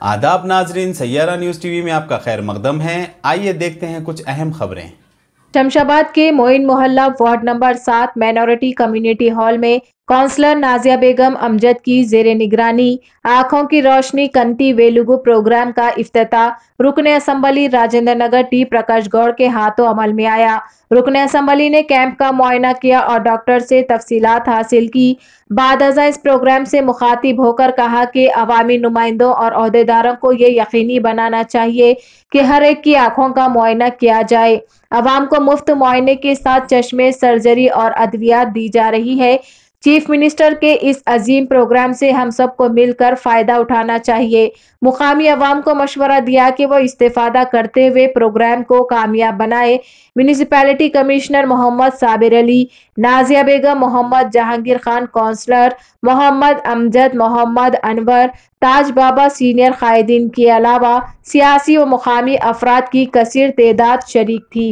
आदाब नाजरीन, Saiyaara news TV में आपका खैर मकदम है। आइए देखते हैं कुछ अहम खबरें। शमशाबाद के मोइन मोहल्ला ward number 7 minority community hall में काउंसलर नाजिया बेगम अमजद की जेर निगरानी आँखों की रोशनी कंटी वेलुगु प्रोग्राम का इफ्तिताह रुकने असम्बली राजेंद्र नगर टी प्रकाश गौड़ के हाथों अमल में आया। रुकने असम्बली ने कैंप का मुआयना किया और डॉक्टर से तफसीलात हासिल की। बाद अज़ा इस प्रोग्राम से मुखातिब होकर कहा कि अवामी नुमाइंदों और ओहदेदारों को ये यकीनी बनाना चाहिए कि हर एक की आँखों का मुआयना किया जाए। अवाम को मुफ्त मुआयने के साथ चश्मे, सर्जरी और अद्वियात दी जा रही है। चीफ मिनिस्टर के इस अजीम प्रोग्राम से हम सबको मिलकर फायदा उठाना चाहिए। मुकामी अवाम को मशवरा दिया कि वो इस्तेफादा करते हुए प्रोग्राम को कामयाब बनाए। म्यूनिसिपैलिटी कमिश्नर मोहम्मद साबिर अली, नाजिया बेगम, मोहम्मद जहांगीर खान काउंसलर, मोहम्मद अमजद, मोहम्मद अनवर, ताज बाबा सीनियर कायदीन के अलावा सियासी व मुकामी अफराद की कसीर तादाद शरीक थी।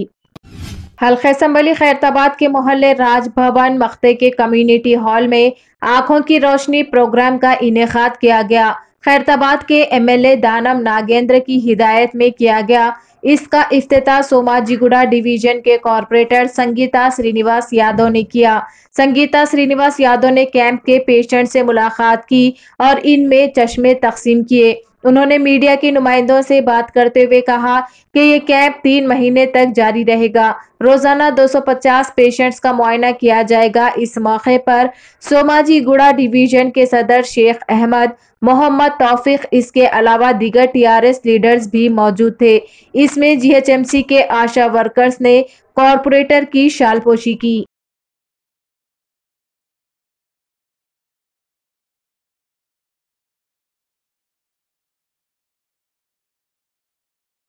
हल्के असम्बली खैरताबाद के मोहल्ले राजभवन मख्ते के कम्युनिटी हॉल में आँखों की रोशनी प्रोग्राम का इनेकाद किया गया। खैरताबाद के एमएलए दानम नागेंद्र की हिदायत में किया गया। इसका इफ्तिताह सोमाजीगुड़ा डिवीजन के कॉरपोरेटर संगीता श्रीनिवास यादव ने किया। संगीता श्रीनिवास यादव ने कैंप के पेशेंट से मुलाकात की और इनमें चश्मे तकसीम किए। उन्होंने मीडिया के नुमाइंदों से बात करते हुए कहा कि ये कैंप 3 महीने तक जारी रहेगा। रोजाना 250 पेशेंट्स का मुआयना किया जाएगा। इस मौके पर सोमाजीगुड़ा डिवीजन के सदर शेख अहमद, मोहम्मद तौफीक, इसके अलावा दीगर टीआरएस लीडर्स भी मौजूद थे। इसमें जीएचएमसी के आशा वर्कर्स ने कॉरपोरेटर की शालपोशी की।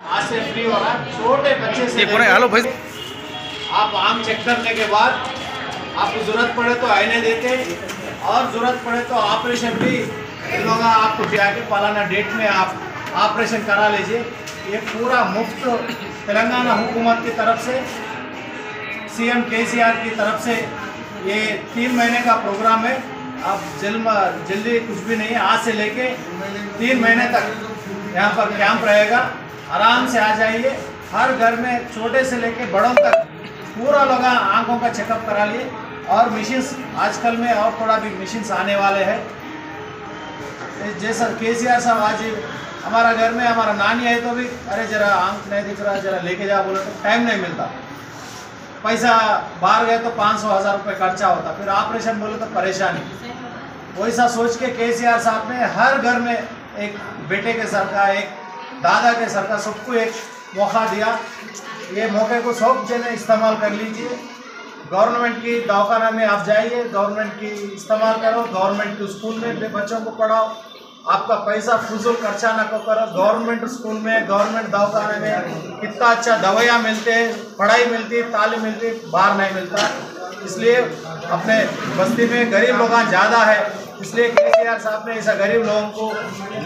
आज से फ्री हो रहा है। छोटे बच्चे से हेलो भाई, आप आँख चेक करने के बाद आपको जरूरत पड़े तो आईने देते और जरूरत पड़े तो ऑपरेशन भी लोग आपको जाके फलाना डेट में आप ऑपरेशन करा लीजिए। ये पूरा मुफ्त तेलंगाना हुकूमत की तरफ से, सीएम केसीआर की तरफ से ये 3 महीने का प्रोग्राम है। अब जल्दी कुछ भी नहीं है। आज से लेके 3 महीने तक यहाँ पर कैंप रहेगा। आराम से आ जाइए। हर घर में छोटे से लेके बड़ों तक पूरा लोग आँखों का चेकअप करा लिए। और मशीन्स आजकल में और थोड़ा भी मशीन्स आने वाले हैं। जैसा केसीआर साहब आज हमारा घर में हमारा नानी है तो भी अरे जरा आँख नहीं दिख रहा, जरा लेके जाओ बोले तो टाइम नहीं मिलता। पैसा बाहर गए तो 500-1000 रुपये खर्चा होता, फिर ऑपरेशन बोले तो परेशानी। वैसा सोच के केसीआर साहब ने हर घर में एक बेटे के सर का, एक दादा के सर का, सबको एक मौका दिया। ये मौके को सब जने इस्तेमाल कर लीजिए। गवर्नमेंट की दवाखाना में आप जाइए, गवर्नमेंट की इस्तेमाल करो, गवर्नमेंट के स्कूल में अपने बच्चों को पढ़ाओ। आपका पैसा फजूल खर्चा न करो। गवर्नमेंट स्कूल में, गवर्नमेंट दवाखाने में कितना अच्छा दवाइयाँ मिलते हैं, पढ़ाई मिलती है, तालीम मिलती है, बाहर नहीं मिलता। इसलिए अपने बस्ती में गरीब लोग ज़्यादा है, इसलिए केसीआर साहब ने ऐसा गरीब लोगों को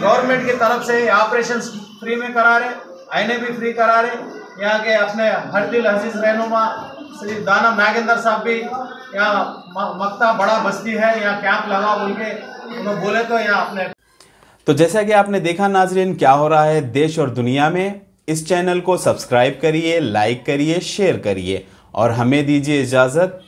गवर्नमेंट की तरफ से ऑपरेशन फ्री में करा रहे, आईने भी फ्री करा रहे। यहाँ के अपने हरदिल अजीज रहनुमा श्री दानम नागेंद्र साहब भी यहाँ मक्ता बड़ा बस्ती है, यहाँ कैंप लगा बोल के उन्होंने बोले तो यहाँ अपने। तो जैसा कि आपने देखा नाजरीन, क्या हो रहा है देश और दुनिया में। इस चैनल को सब्सक्राइब करिए, लाइक करिए, शेयर करिए और हमें दीजिए इजाज़त।